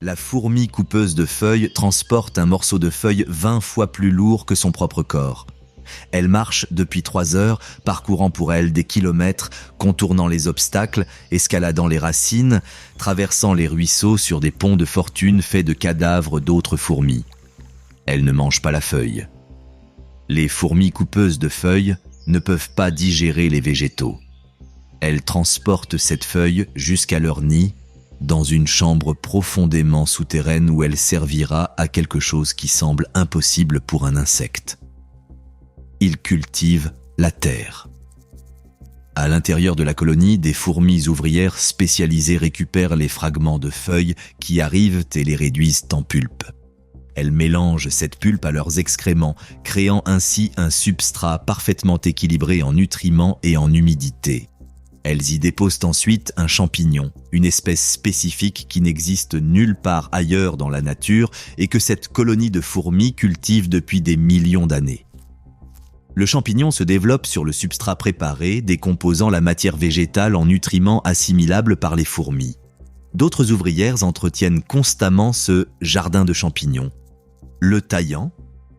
La fourmi coupeuse de feuilles transporte un morceau de feuille 20 fois plus lourd que son propre corps. Elle marche depuis 3 heures, parcourant pour elle des kilomètres, contournant les obstacles, escaladant les racines, traversant les ruisseaux sur des ponts de fortune faits de cadavres d'autres fourmis. Elle ne mange pas la feuille. Les fourmis coupeuses de feuilles ne peuvent pas digérer les végétaux. Elles transportent cette feuille jusqu'à leur nid, dans une chambre profondément souterraine où elle servira à quelque chose qui semble impossible pour un insecte. Ils cultivent la terre. À l'intérieur de la colonie, des fourmis ouvrières spécialisées récupèrent les fragments de feuilles qui arrivent et les réduisent en pulpe. Elles mélangent cette pulpe à leurs excréments, créant ainsi un substrat parfaitement équilibré en nutriments et en humidité. Elles y déposent ensuite un champignon, une espèce spécifique qui n'existe nulle part ailleurs dans la nature et que cette colonie de fourmis cultive depuis des millions d'années. Le champignon se développe sur le substrat préparé, décomposant la matière végétale en nutriments assimilables par les fourmis. D'autres ouvrières entretiennent constamment ce jardin de champignons, le taillant,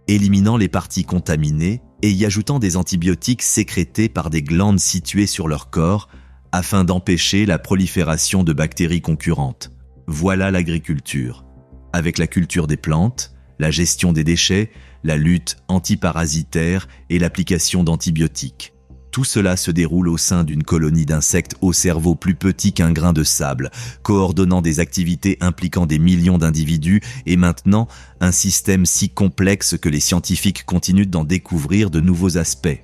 éliminant les parties contaminées et y ajoutant des antibiotiques sécrétés par des glandes situées sur leur corps afin d'empêcher la prolifération de bactéries concurrentes. Voilà l'agriculture. Avec la culture des plantes, la gestion des déchets, la lutte antiparasitaire et l'application d'antibiotiques. Tout cela se déroule au sein d'une colonie d'insectes au cerveau plus petit qu'un grain de sable, coordonnant des activités impliquant des millions d'individus et maintenant un système si complexe que les scientifiques continuent d'en découvrir de nouveaux aspects.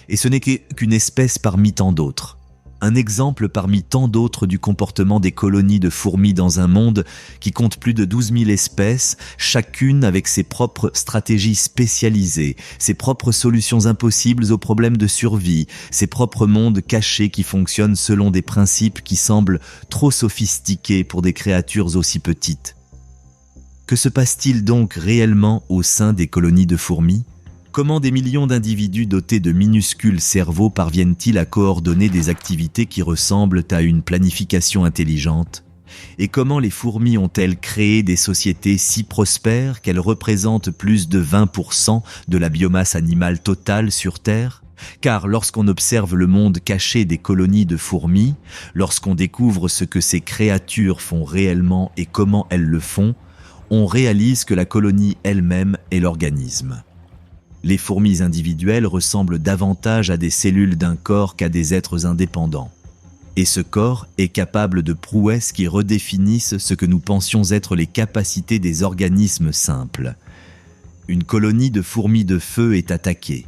Et ce n'est qu'une espèce parmi tant d'autres. Un exemple parmi tant d'autres du comportement des colonies de fourmis dans un monde qui compte plus de 12 000 espèces, chacune avec ses propres stratégies spécialisées, ses propres solutions impossibles aux problèmes de survie, ses propres mondes cachés qui fonctionnent selon des principes qui semblent trop sophistiqués pour des créatures aussi petites. Que se passe-t-il donc réellement au sein des colonies de fourmis ? Comment des millions d'individus dotés de minuscules cerveaux parviennent-ils à coordonner des activités qui ressemblent à une planification intelligente ? Et comment les fourmis ont-elles créé des sociétés si prospères qu'elles représentent plus de 20% de la biomasse animale totale sur Terre ? Car lorsqu'on observe le monde caché des colonies de fourmis, lorsqu'on découvre ce que ces créatures font réellement et comment elles le font, on réalise que la colonie elle-même est l'organisme. Les fourmis individuelles ressemblent davantage à des cellules d'un corps qu'à des êtres indépendants. Et ce corps est capable de prouesses qui redéfinissent ce que nous pensions être les capacités des organismes simples. Une colonie de fourmis de feu est attaquée.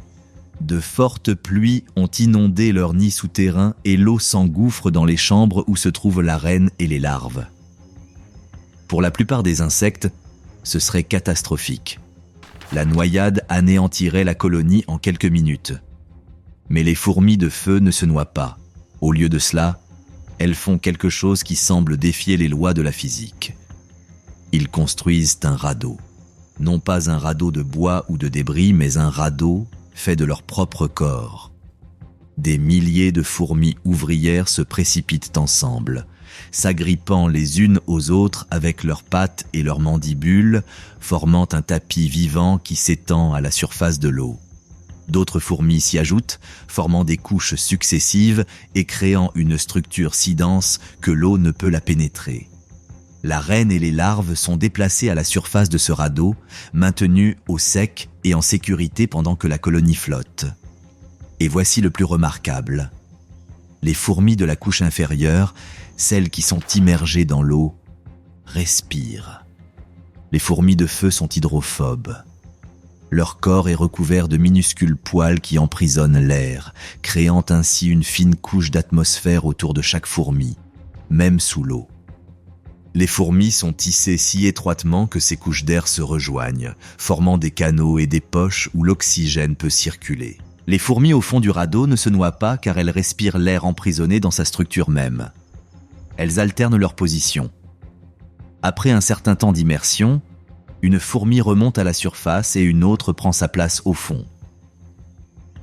De fortes pluies ont inondé leur nid souterrain et l'eau s'engouffre dans les chambres où se trouvent la reine et les larves. Pour la plupart des insectes, ce serait catastrophique. La noyade anéantirait la colonie en quelques minutes. Mais les fourmis de feu ne se noient pas. Au lieu de cela, elles font quelque chose qui semble défier les lois de la physique. Ils construisent un radeau. Non pas un radeau de bois ou de débris, mais un radeau fait de leur propre corps. Des milliers de fourmis ouvrières se précipitent ensemble, s'agrippant les unes aux autres avec leurs pattes et leurs mandibules, formant un tapis vivant qui s'étend à la surface de l'eau. D'autres fourmis s'y ajoutent, formant des couches successives et créant une structure si dense que l'eau ne peut la pénétrer. La reine et les larves sont déplacées à la surface de ce radeau, maintenues au sec et en sécurité pendant que la colonie flotte. Et voici le plus remarquable. Les fourmis de la couche inférieure, celles qui sont immergées dans l'eau, respirent. Les fourmis de feu sont hydrophobes. Leur corps est recouvert de minuscules poils qui emprisonnent l'air, créant ainsi une fine couche d'atmosphère autour de chaque fourmi, même sous l'eau. Les fourmis sont tissées si étroitement que ces couches d'air se rejoignent, formant des canaux et des poches où l'oxygène peut circuler. Les fourmis au fond du radeau ne se noient pas car elles respirent l'air emprisonné dans sa structure même. Elles alternent leur position. Après un certain temps d'immersion, une fourmi remonte à la surface et une autre prend sa place au fond.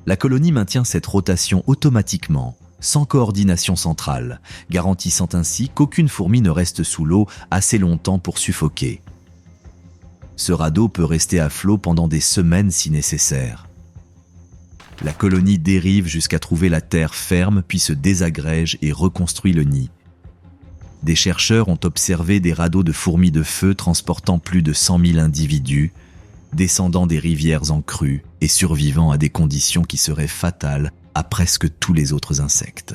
La colonie maintient cette rotation automatiquement, sans coordination centrale, garantissant ainsi qu'aucune fourmi ne reste sous l'eau assez longtemps pour suffoquer. Ce radeau peut rester à flot pendant des semaines si nécessaire. La colonie dérive jusqu'à trouver la terre ferme puis se désagrège et reconstruit le nid. Des chercheurs ont observé des radeaux de fourmis de feu transportant plus de 100 000 individus, descendant des rivières en crue et survivant à des conditions qui seraient fatales à presque tous les autres insectes.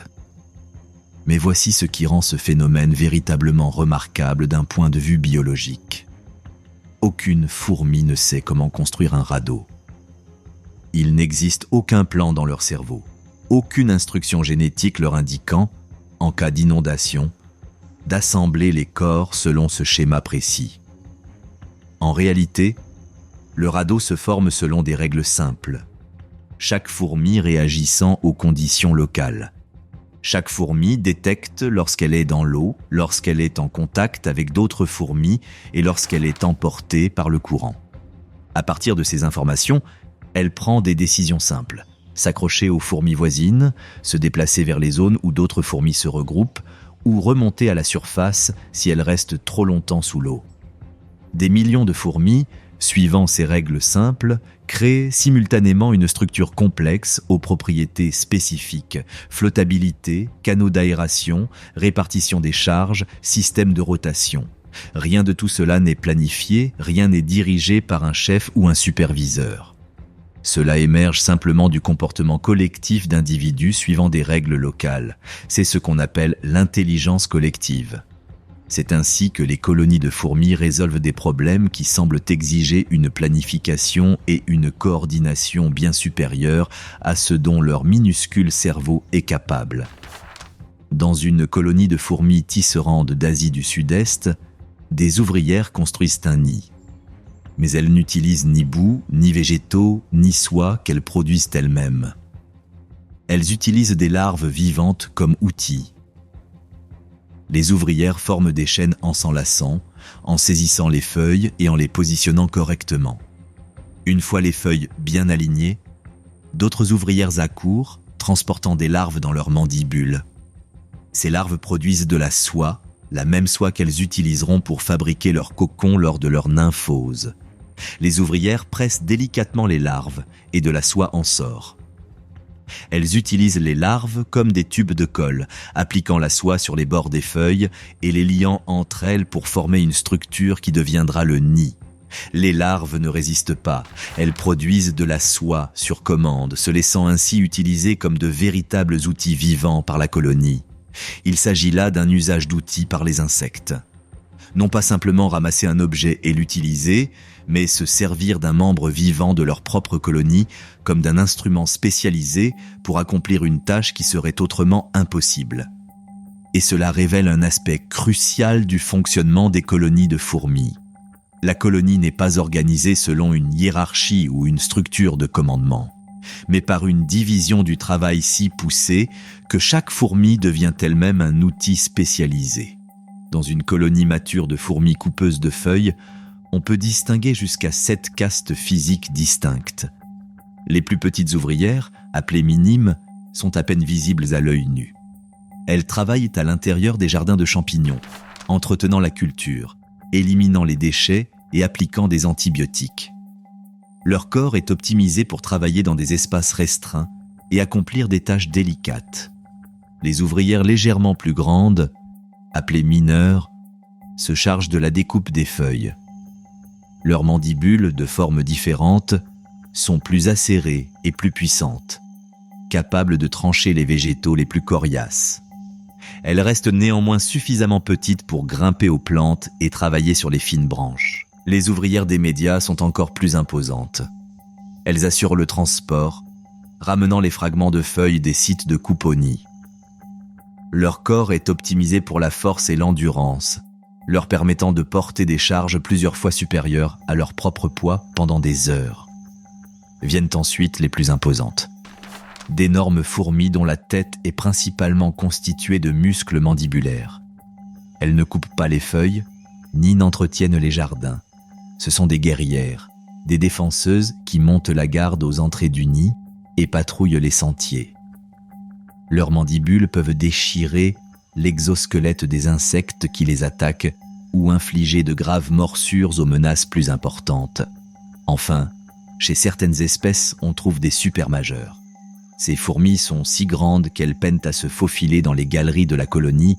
Mais voici ce qui rend ce phénomène véritablement remarquable d'un point de vue biologique. Aucune fourmi ne sait comment construire un radeau. Il n'existe aucun plan dans leur cerveau, aucune instruction génétique leur indiquant, en cas d'inondation, d'assembler les corps selon ce schéma précis. En réalité, le radeau se forme selon des règles simples, chaque fourmi réagissant aux conditions locales. Chaque fourmi détecte lorsqu'elle est dans l'eau, lorsqu'elle est en contact avec d'autres fourmis et lorsqu'elle est emportée par le courant. À partir de ces informations, elle prend des décisions simples. S'accrocher aux fourmis voisines, se déplacer vers les zones où d'autres fourmis se regroupent ou remonter à la surface si elles restent trop longtemps sous l'eau. Des millions de fourmis, suivant ces règles simples, créent simultanément une structure complexe aux propriétés spécifiques, flottabilité, canaux d'aération, répartition des charges, système de rotation. Rien de tout cela n'est planifié, rien n'est dirigé par un chef ou un superviseur. Cela émerge simplement du comportement collectif d'individus suivant des règles locales. C'est ce qu'on appelle l'intelligence collective. C'est ainsi que les colonies de fourmis résolvent des problèmes qui semblent exiger une planification et une coordination bien supérieures à ce dont leur minuscule cerveau est capable. Dans une colonie de fourmis tisserandes d'Asie du Sud-Est, des ouvrières construisent un nid. Mais elles n'utilisent ni boue, ni végétaux, ni soie qu'elles produisent elles-mêmes. Elles utilisent des larves vivantes comme outils. Les ouvrières forment des chaînes en s'enlaçant, en saisissant les feuilles et en les positionnant correctement. Une fois les feuilles bien alignées, d'autres ouvrières accourent, transportant des larves dans leurs mandibules. Ces larves produisent de la soie, la même soie qu'elles utiliseront pour fabriquer leur cocon lors de leur nymphose. Les ouvrières pressent délicatement les larves et de la soie en sort. Elles utilisent les larves comme des tubes de colle, appliquant la soie sur les bords des feuilles et les liant entre elles pour former une structure qui deviendra le nid. Les larves ne résistent pas, elles produisent de la soie sur commande, se laissant ainsi utiliser comme de véritables outils vivants par la colonie. Il s'agit là d'un usage d'outils par les insectes. Non pas simplement ramasser un objet et l'utiliser, mais se servir d'un membre vivant de leur propre colonie comme d'un instrument spécialisé pour accomplir une tâche qui serait autrement impossible. Et cela révèle un aspect crucial du fonctionnement des colonies de fourmis. La colonie n'est pas organisée selon une hiérarchie ou une structure de commandement, mais par une division du travail si poussée que chaque fourmi devient elle-même un outil spécialisé. Dans une colonie mature de fourmis coupeuses de feuilles, on peut distinguer jusqu'à 7 castes physiques distinctes. Les plus petites ouvrières, appelées minimes, sont à peine visibles à l'œil nu. Elles travaillent à l'intérieur des jardins de champignons, entretenant la culture, éliminant les déchets et appliquant des antibiotiques. Leur corps est optimisé pour travailler dans des espaces restreints et accomplir des tâches délicates. Les ouvrières légèrement plus grandes, appelées mineures, se chargent de la découpe des feuilles. Leurs mandibules, de formes différentes, sont plus acérées et plus puissantes, capables de trancher les végétaux les plus coriaces. Elles restent néanmoins suffisamment petites pour grimper aux plantes et travailler sur les fines branches. Les ouvrières des médias sont encore plus imposantes. Elles assurent le transport, ramenant les fragments de feuilles des sites de coupe au nid. Leur corps est optimisé pour la force et l'endurance, leur permettant de porter des charges plusieurs fois supérieures à leur propre poids pendant des heures. Viennent ensuite les plus imposantes. D'énormes fourmis dont la tête est principalement constituée de muscles mandibulaires. Elles ne coupent pas les feuilles, ni n'entretiennent les jardins. Ce sont des guerrières, des défenseuses qui montent la garde aux entrées du nid et patrouillent les sentiers. Leurs mandibules peuvent déchirer l'exosquelette des insectes qui les attaquent ou infliger de graves morsures aux menaces plus importantes. Enfin, chez certaines espèces, on trouve des supermajeurs. Ces fourmis sont si grandes qu'elles peinent à se faufiler dans les galeries de la colonie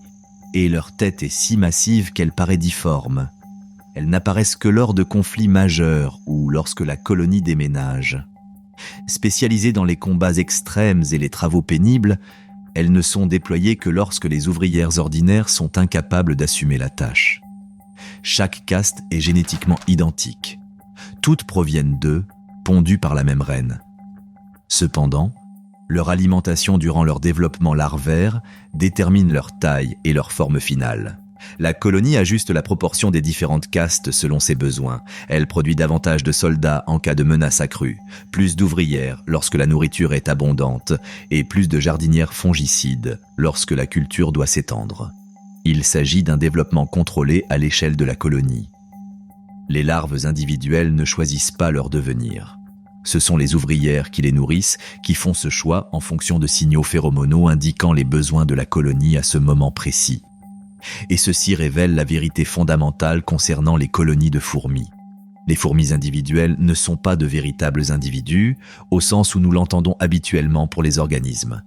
et leur tête est si massive qu'elle paraît difforme. Elles n'apparaissent que lors de conflits majeurs ou lorsque la colonie déménage. Spécialisées dans les combats extrêmes et les travaux pénibles, elles ne sont déployées que lorsque les ouvrières ordinaires sont incapables d'assumer la tâche. Chaque caste est génétiquement identique. Toutes proviennent d'œufs, pondus par la même reine. Cependant, leur alimentation durant leur développement larvaire détermine leur taille et leur forme finale. La colonie ajuste la proportion des différentes castes selon ses besoins. Elle produit davantage de soldats en cas de menace accrue, plus d'ouvrières lorsque la nourriture est abondante et plus de jardinières fongicides lorsque la culture doit s'étendre. Il s'agit d'un développement contrôlé à l'échelle de la colonie. Les larves individuelles ne choisissent pas leur devenir. Ce sont les ouvrières qui les nourrissent qui font ce choix en fonction de signaux phéromonaux indiquant les besoins de la colonie à ce moment précis. Et ceci révèle la vérité fondamentale concernant les colonies de fourmis. Les fourmis individuelles ne sont pas de véritables individus, au sens où nous l'entendons habituellement pour les organismes.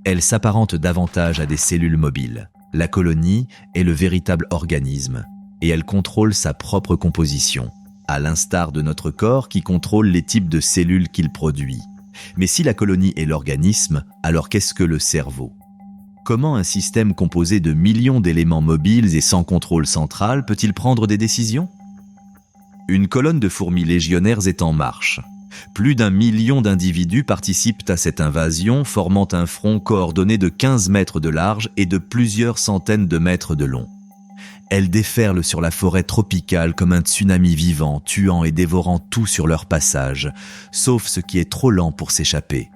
Elles s'apparentent davantage à des cellules mobiles. La colonie est le véritable organisme, et elle contrôle sa propre composition, à l'instar de notre corps qui contrôle les types de cellules qu'il produit. Mais si la colonie est l'organisme, alors qu'est-ce que le cerveau ? Comment un système composé de millions d'éléments mobiles et sans contrôle central peut-il prendre des décisions ? Une colonne de fourmis légionnaires est en marche. Plus d'1 million d'individus participent à cette invasion, formant un front coordonné de 15 mètres de large et de plusieurs centaines de mètres de long. Elles déferlent sur la forêt tropicale comme un tsunami vivant, tuant et dévorant tout sur leur passage, sauf ce qui est trop lent pour s'échapper.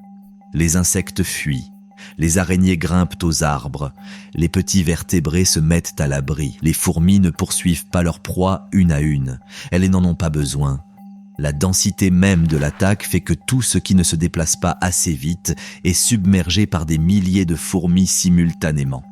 Les insectes fuient. Les araignées grimpent aux arbres, les petits vertébrés se mettent à l'abri. Les fourmis ne poursuivent pas leur proie une à une, elles n'en ont pas besoin. La densité même de l'attaque fait que tout ce qui ne se déplace pas assez vite est submergé par des milliers de fourmis simultanément.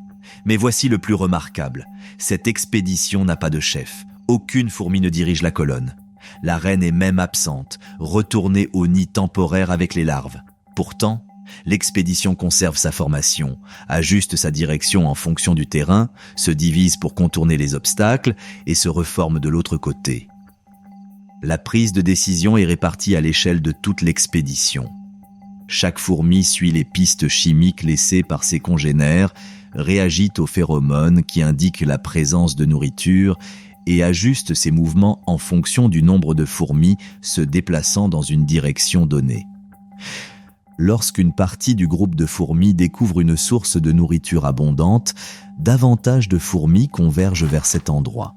Mais voici le plus remarquable, cette expédition n'a pas de chef, aucune fourmi ne dirige la colonne. La reine est même absente, retournée au nid temporaire avec les larves. Pourtant, l'expédition conserve sa formation, ajuste sa direction en fonction du terrain, se divise pour contourner les obstacles et se reforme de l'autre côté. La prise de décision est répartie à l'échelle de toute l'expédition. Chaque fourmi suit les pistes chimiques laissées par ses congénères, réagit aux phéromones qui indiquent la présence de nourriture et ajuste ses mouvements en fonction du nombre de fourmis se déplaçant dans une direction donnée. Lorsqu'une partie du groupe de fourmis découvre une source de nourriture abondante, davantage de fourmis convergent vers cet endroit.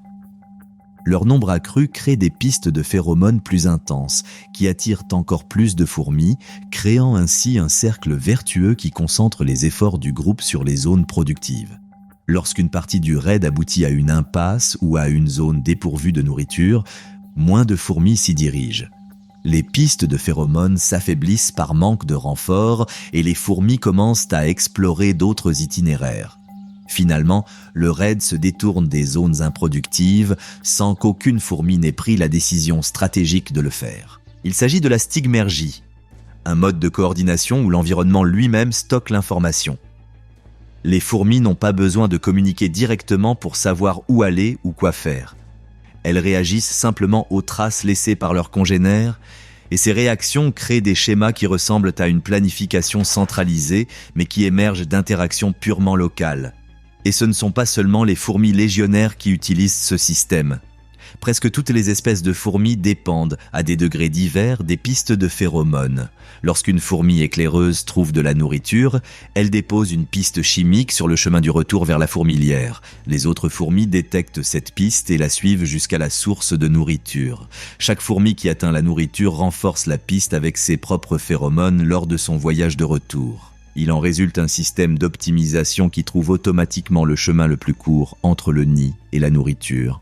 Leur nombre accru crée des pistes de phéromones plus intenses, qui attirent encore plus de fourmis, créant ainsi un cercle vertueux qui concentre les efforts du groupe sur les zones productives. Lorsqu'une partie du raid aboutit à une impasse ou à une zone dépourvue de nourriture, moins de fourmis s'y dirigent. Les pistes de phéromones s'affaiblissent par manque de renforts et les fourmis commencent à explorer d'autres itinéraires. Finalement, le raid se détourne des zones improductives sans qu'aucune fourmi n'ait pris la décision stratégique de le faire. Il s'agit de la stigmergie, un mode de coordination où l'environnement lui-même stocke l'information. Les fourmis n'ont pas besoin de communiquer directement pour savoir où aller ou quoi faire. Elles réagissent simplement aux traces laissées par leurs congénères et ces réactions créent des schémas qui ressemblent à une planification centralisée mais qui émergent d'interactions purement locales. Et ce ne sont pas seulement les fourmis légionnaires qui utilisent ce système. Presque toutes les espèces de fourmis dépendent, à des degrés divers, des pistes de phéromones. Lorsqu'une fourmi éclaireuse trouve de la nourriture, elle dépose une piste chimique sur le chemin du retour vers la fourmilière. Les autres fourmis détectent cette piste et la suivent jusqu'à la source de nourriture. Chaque fourmi qui atteint la nourriture renforce la piste avec ses propres phéromones lors de son voyage de retour. Il en résulte un système d'optimisation qui trouve automatiquement le chemin le plus court entre le nid et la nourriture.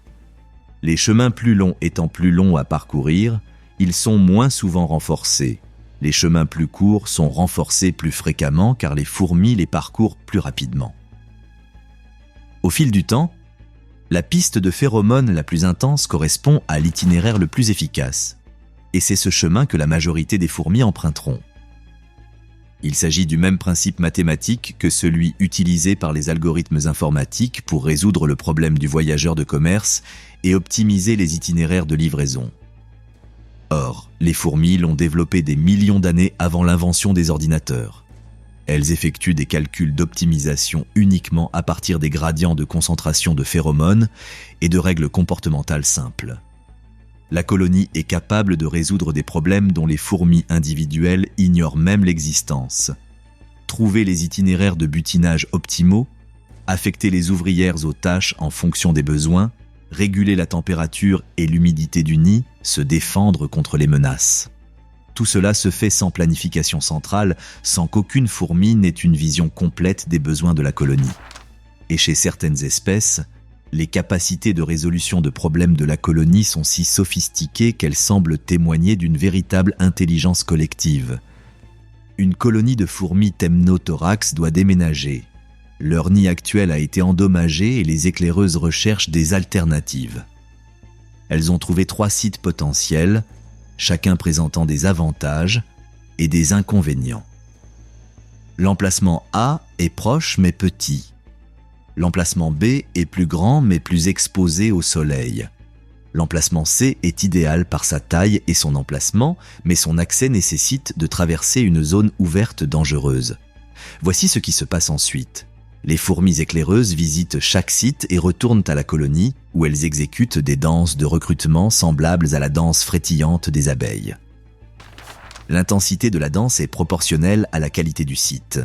Les chemins plus longs étant plus longs à parcourir, ils sont moins souvent renforcés. Les chemins plus courts sont renforcés plus fréquemment car les fourmis les parcourent plus rapidement. Au fil du temps, la piste de phéromones la plus intense correspond à l'itinéraire le plus efficace, et c'est ce chemin que la majorité des fourmis emprunteront. Il s'agit du même principe mathématique que celui utilisé par les algorithmes informatiques pour résoudre le problème du voyageur de commerce et optimiser les itinéraires de livraison. Or, les fourmis l'ont développé des millions d'années avant l'invention des ordinateurs. Elles effectuent des calculs d'optimisation uniquement à partir des gradients de concentration de phéromones et de règles comportementales simples. La colonie est capable de résoudre des problèmes dont les fourmis individuelles ignorent même l'existence. Trouver les itinéraires de butinage optimaux, affecter les ouvrières aux tâches en fonction des besoins, réguler la température et l'humidité du nid, se défendre contre les menaces. Tout cela se fait sans planification centrale, sans qu'aucune fourmi n'ait une vision complète des besoins de la colonie. Et chez certaines espèces, les capacités de résolution de problèmes de la colonie sont si sophistiquées qu'elles semblent témoigner d'une véritable intelligence collective. Une colonie de fourmis Temnothorax doit déménager. Leur nid actuel a été endommagé et les éclaireuses recherchent des alternatives. Elles ont trouvé 3 sites potentiels, chacun présentant des avantages et des inconvénients. L'emplacement A est proche mais petit. L'emplacement B est plus grand mais plus exposé au soleil. L'emplacement C est idéal par sa taille et son emplacement, mais son accès nécessite de traverser une zone ouverte dangereuse. Voici ce qui se passe ensuite. Les fourmis éclaireuses visitent chaque site et retournent à la colonie où elles exécutent des danses de recrutement semblables à la danse frétillante des abeilles. L'intensité de la danse est proportionnelle à la qualité du site.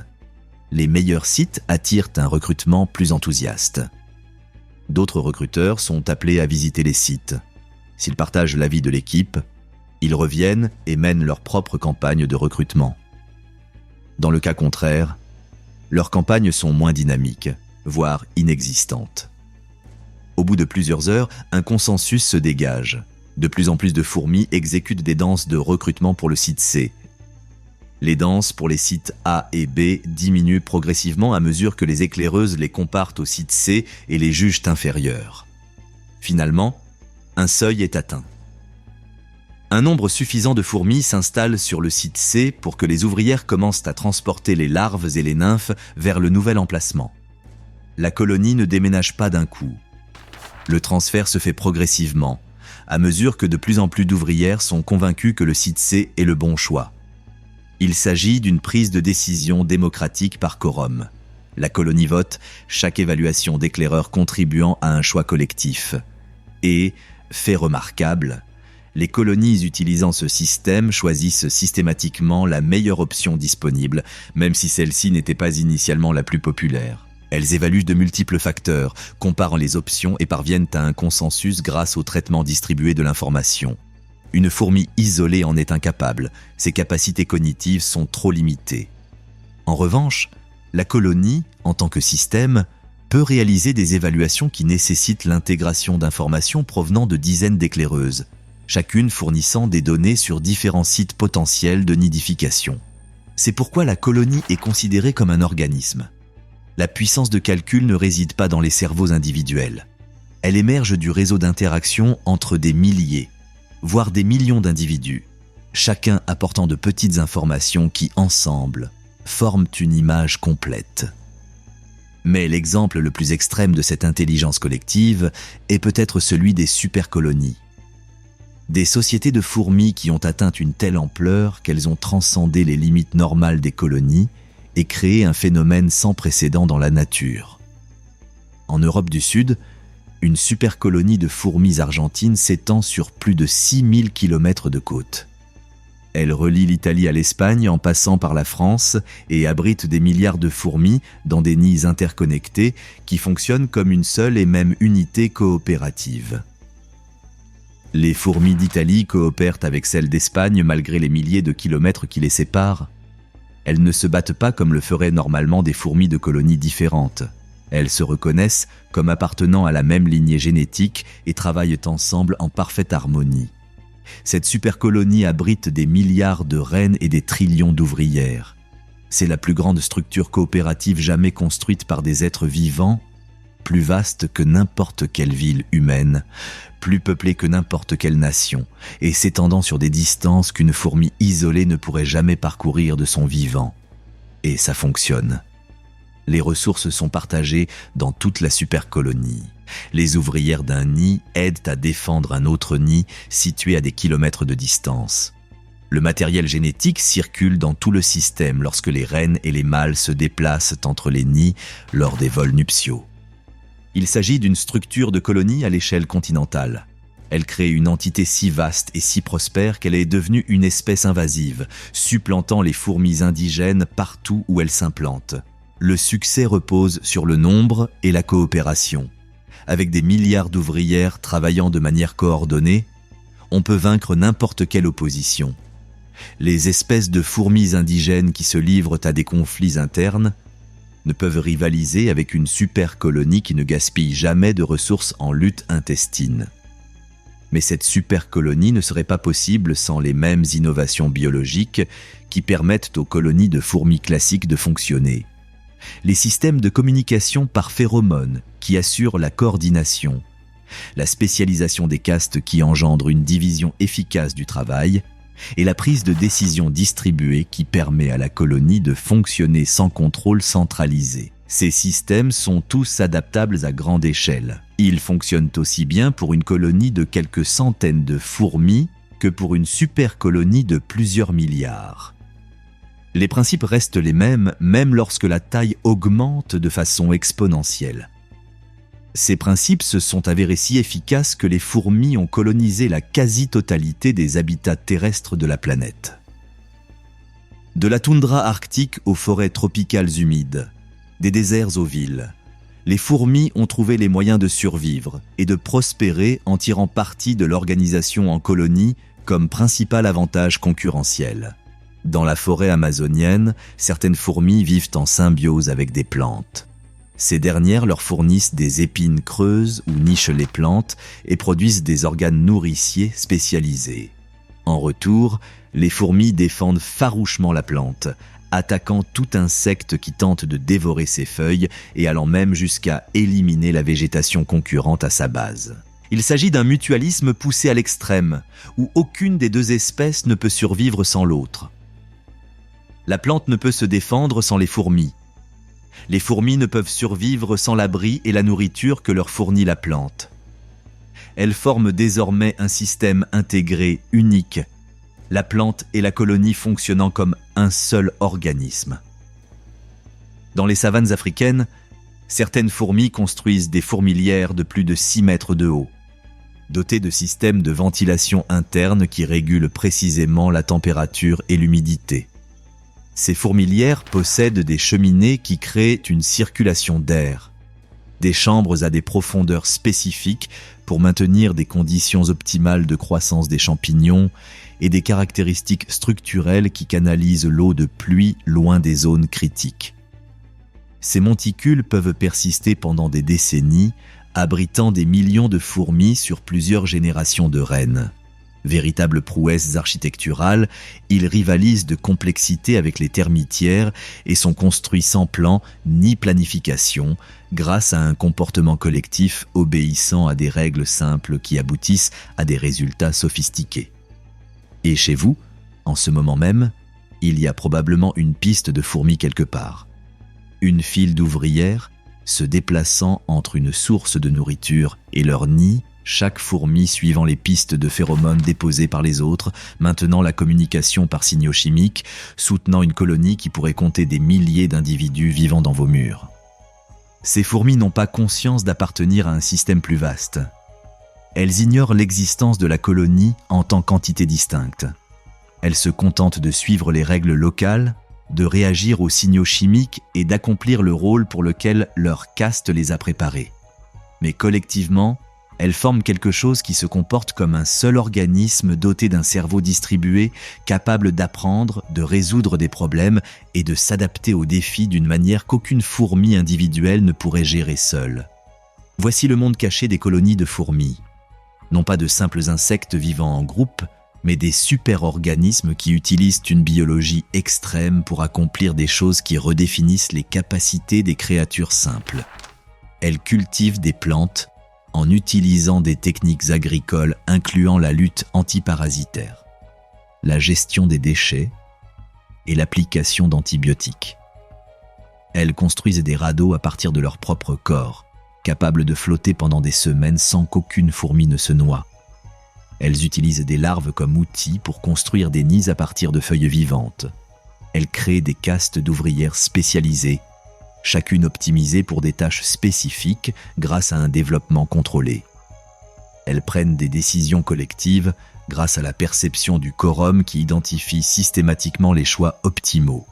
Les meilleurs sites attirent un recrutement plus enthousiaste. D'autres recruteurs sont appelés à visiter les sites. S'ils partagent l'avis de l'équipe, ils reviennent et mènent leur propre campagne de recrutement. Dans le cas contraire, leurs campagnes sont moins dynamiques, voire inexistantes. Au bout de plusieurs heures, un consensus se dégage. De plus en plus de fourmis exécutent des danses de recrutement pour le site C. Les danses pour les sites A et B diminuent progressivement à mesure que les éclaireuses les comparent au site C et les jugent inférieurs. Finalement, un seuil est atteint. Un nombre suffisant de fourmis s'installe sur le site C pour que les ouvrières commencent à transporter les larves et les nymphes vers le nouvel emplacement. La colonie ne déménage pas d'un coup. Le transfert se fait progressivement, à mesure que de plus en plus d'ouvrières sont convaincues que le site C est le bon choix. Il s'agit d'une prise de décision démocratique par quorum. La colonie vote, chaque évaluation d'éclaireurs contribuant à un choix collectif. Et, fait remarquable, les colonies utilisant ce système choisissent systématiquement la meilleure option disponible, même si celle-ci n'était pas initialement la plus populaire. Elles évaluent de multiples facteurs, comparant les options et parviennent à un consensus grâce au traitement distribué de l'information. Une fourmi isolée en est incapable, ses capacités cognitives sont trop limitées. En revanche, la colonie, en tant que système, peut réaliser des évaluations qui nécessitent l'intégration d'informations provenant de dizaines d'éclaireuses, chacune fournissant des données sur différents sites potentiels de nidification. C'est pourquoi la colonie est considérée comme un organisme. La puissance de calcul ne réside pas dans les cerveaux individuels. Elle émerge du réseau d'interaction entre des milliers, voire des millions d'individus, chacun apportant de petites informations qui, ensemble, forment une image complète. Mais l'exemple le plus extrême de cette intelligence collective est peut-être celui des supercolonies. Des sociétés de fourmis qui ont atteint une telle ampleur qu'elles ont transcendé les limites normales des colonies et créé un phénomène sans précédent dans la nature. En Europe du Sud, une supercolonie de fourmis argentines s'étend sur plus de 6000 km de côte. Elle relie l'Italie à l'Espagne en passant par la France et abrite des milliards de fourmis dans des nids interconnectés qui fonctionnent comme une seule et même unité coopérative. Les fourmis d'Italie coopèrent avec celles d'Espagne malgré les milliers de kilomètres qui les séparent. Elles ne se battent pas comme le feraient normalement des fourmis de colonies différentes. Elles se reconnaissent comme appartenant à la même lignée génétique et travaillent ensemble en parfaite harmonie. Cette supercolonie abrite des milliards de reines et des trillions d'ouvrières. C'est la plus grande structure coopérative jamais construite par des êtres vivants, plus vaste que n'importe quelle ville humaine, plus peuplée que n'importe quelle nation, et s'étendant sur des distances qu'une fourmi isolée ne pourrait jamais parcourir de son vivant. Et ça fonctionne. Les ressources sont partagées dans toute la supercolonie. Les ouvrières d'un nid aident à défendre un autre nid situé à des kilomètres de distance. Le matériel génétique circule dans tout le système lorsque les reines et les mâles se déplacent entre les nids lors des vols nuptiaux. Il s'agit d'une structure de colonie à l'échelle continentale. Elle crée une entité si vaste et si prospère qu'elle est devenue une espèce invasive, supplantant les fourmis indigènes partout où elle s'implante. Le succès repose sur le nombre et la coopération. Avec des milliards d'ouvrières travaillant de manière coordonnée, on peut vaincre n'importe quelle opposition. Les espèces de fourmis indigènes qui se livrent à des conflits internes ne peuvent rivaliser avec une super colonie qui ne gaspille jamais de ressources en lutte intestine. Mais cette super colonie ne serait pas possible sans les mêmes innovations biologiques qui permettent aux colonies de fourmis classiques de fonctionner. Les systèmes de communication par phéromones qui assurent la coordination, la spécialisation des castes qui engendre une division efficace du travail, et la prise de décision distribuée qui permet à la colonie de fonctionner sans contrôle centralisé. Ces systèmes sont tous adaptables à grande échelle. Ils fonctionnent aussi bien pour une colonie de quelques centaines de fourmis que pour une super colonie de plusieurs milliards. Les principes restent les mêmes, même lorsque la taille augmente de façon exponentielle. Ces principes se sont avérés si efficaces que les fourmis ont colonisé la quasi-totalité des habitats terrestres de la planète. De la toundra arctique aux forêts tropicales humides, des déserts aux villes, les fourmis ont trouvé les moyens de survivre et de prospérer en tirant parti de l'organisation en colonie comme principal avantage concurrentiel. Dans la forêt amazonienne, certaines fourmis vivent en symbiose avec des plantes. Ces dernières leur fournissent des épines creuses où nichent les plantes et produisent des organes nourriciers spécialisés. En retour, les fourmis défendent farouchement la plante, attaquant tout insecte qui tente de dévorer ses feuilles et allant même jusqu'à éliminer la végétation concurrente à sa base. Il s'agit d'un mutualisme poussé à l'extrême, où aucune des deux espèces ne peut survivre sans l'autre. La plante ne peut se défendre sans les fourmis. Les fourmis ne peuvent survivre sans l'abri et la nourriture que leur fournit la plante. Elles forment désormais un système intégré unique, la plante et la colonie fonctionnant comme un seul organisme. Dans les savanes africaines, certaines fourmis construisent des fourmilières de plus de 6 mètres de haut, dotées de systèmes de ventilation interne qui régulent précisément la température et l'humidité. Ces fourmilières possèdent des cheminées qui créent une circulation d'air, des chambres à des profondeurs spécifiques pour maintenir des conditions optimales de croissance des champignons et des caractéristiques structurelles qui canalisent l'eau de pluie loin des zones critiques. Ces monticules peuvent persister pendant des décennies, abritant des millions de fourmis sur plusieurs générations de reines. Véritables prouesses architecturales, ils rivalisent de complexité avec les termitières et sont construits sans plan ni planification, grâce à un comportement collectif obéissant à des règles simples qui aboutissent à des résultats sophistiqués. Et chez vous, en ce moment même, il y a probablement une piste de fourmis quelque part. Une file d'ouvrières se déplaçant entre une source de nourriture et leur nid, chaque fourmi suivant les pistes de phéromones déposées par les autres, maintenant la communication par signaux chimiques, soutenant une colonie qui pourrait compter des milliers d'individus vivant dans vos murs. Ces fourmis n'ont pas conscience d'appartenir à un système plus vaste. Elles ignorent l'existence de la colonie en tant qu'entité distincte. Elles se contentent de suivre les règles locales, de réagir aux signaux chimiques et d'accomplir le rôle pour lequel leur caste les a préparées. Mais collectivement, elles forment quelque chose qui se comporte comme un seul organisme doté d'un cerveau distribué, capable d'apprendre, de résoudre des problèmes et de s'adapter aux défis d'une manière qu'aucune fourmi individuelle ne pourrait gérer seule. Voici le monde caché des colonies de fourmis. Non pas de simples insectes vivant en groupe, mais des super-organismes qui utilisent une biologie extrême pour accomplir des choses qui redéfinissent les capacités des créatures simples. Elles cultivent des plantes en utilisant des techniques agricoles incluant la lutte antiparasitaire, la gestion des déchets et l'application d'antibiotiques. Elles construisent des radeaux à partir de leur propre corps, capables de flotter pendant des semaines sans qu'aucune fourmi ne se noie. Elles utilisent des larves comme outils pour construire des nids à partir de feuilles vivantes. Elles créent des castes d'ouvrières spécialisées, chacune optimisée pour des tâches spécifiques grâce à un développement contrôlé. Elles prennent des décisions collectives grâce à la perception du quorum qui identifie systématiquement les choix optimaux.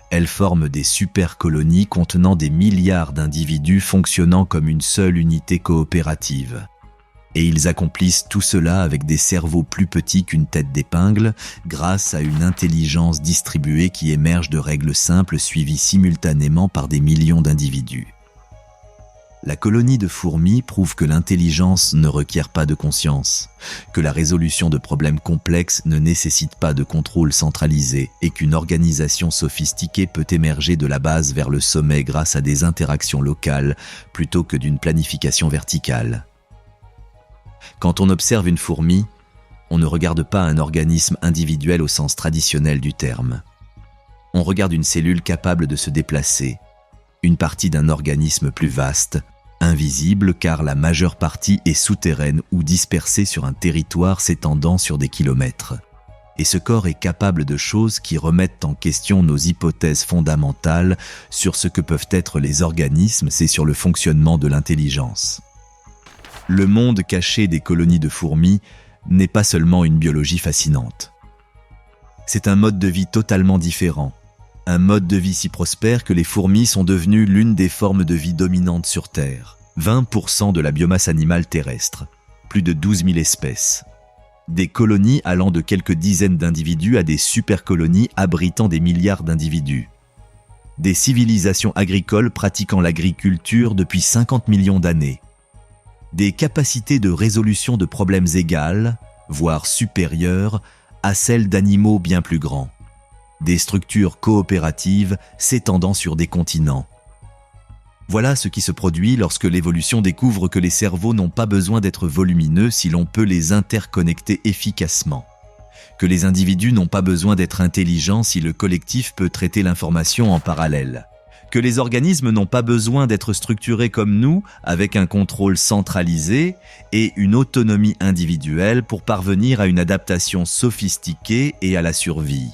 Elles forment des super-colonies contenant des milliards d'individus fonctionnant comme une seule unité coopérative. Et ils accomplissent tout cela avec des cerveaux plus petits qu'une tête d'épingle, grâce à une intelligence distribuée qui émerge de règles simples suivies simultanément par des millions d'individus. La colonie de fourmis prouve que l'intelligence ne requiert pas de conscience, que la résolution de problèmes complexes ne nécessite pas de contrôle centralisé et qu'une organisation sophistiquée peut émerger de la base vers le sommet grâce à des interactions locales plutôt que d'une planification verticale. Quand on observe une fourmi, on ne regarde pas un organisme individuel au sens traditionnel du terme. On regarde une cellule capable de se déplacer, une partie d'un organisme plus vaste, invisible car la majeure partie est souterraine ou dispersée sur un territoire s'étendant sur des kilomètres. Et ce corps est capable de choses qui remettent en question nos hypothèses fondamentales sur ce que peuvent être les organismes et sur le fonctionnement de l'intelligence. Le monde caché des colonies de fourmis n'est pas seulement une biologie fascinante. C'est un mode de vie totalement différent, un mode de vie si prospère que les fourmis sont devenues l'une des formes de vie dominantes sur Terre. 20% de la biomasse animale terrestre, plus de 12 000 espèces. Des colonies allant de quelques dizaines d'individus à des super-colonies abritant des milliards d'individus. Des civilisations agricoles pratiquant l'agriculture depuis 50 millions d'années. Des capacités de résolution de problèmes égales, voire supérieures, à celles d'animaux bien plus grands. Des structures coopératives s'étendant sur des continents. Voilà ce qui se produit lorsque l'évolution découvre que les cerveaux n'ont pas besoin d'être volumineux si l'on peut les interconnecter efficacement. Que les individus n'ont pas besoin d'être intelligents si le collectif peut traiter l'information en parallèle. Que les organismes n'ont pas besoin d'être structurés comme nous, avec un contrôle centralisé et une autonomie individuelle pour parvenir à une adaptation sophistiquée et à la survie.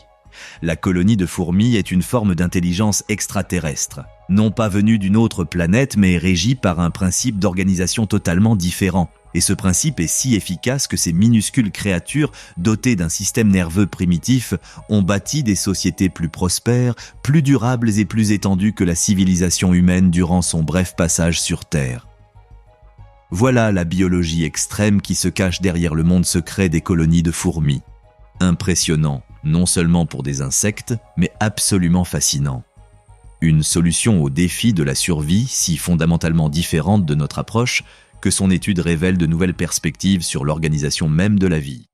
La colonie de fourmis est une forme d'intelligence extraterrestre, non pas venue d'une autre planète mais régie par un principe d'organisation totalement différent. Et ce principe est si efficace que ces minuscules créatures, dotées d'un système nerveux primitif, ont bâti des sociétés plus prospères, plus durables et plus étendues que la civilisation humaine durant son bref passage sur Terre. Voilà la biologie extrême qui se cache derrière le monde secret des colonies de fourmis. Impressionnant, non seulement pour des insectes, mais absolument fascinant. Une solution au défi de la survie si fondamentalement différente de notre approche, que son étude révèle de nouvelles perspectives sur l'organisation même de la vie.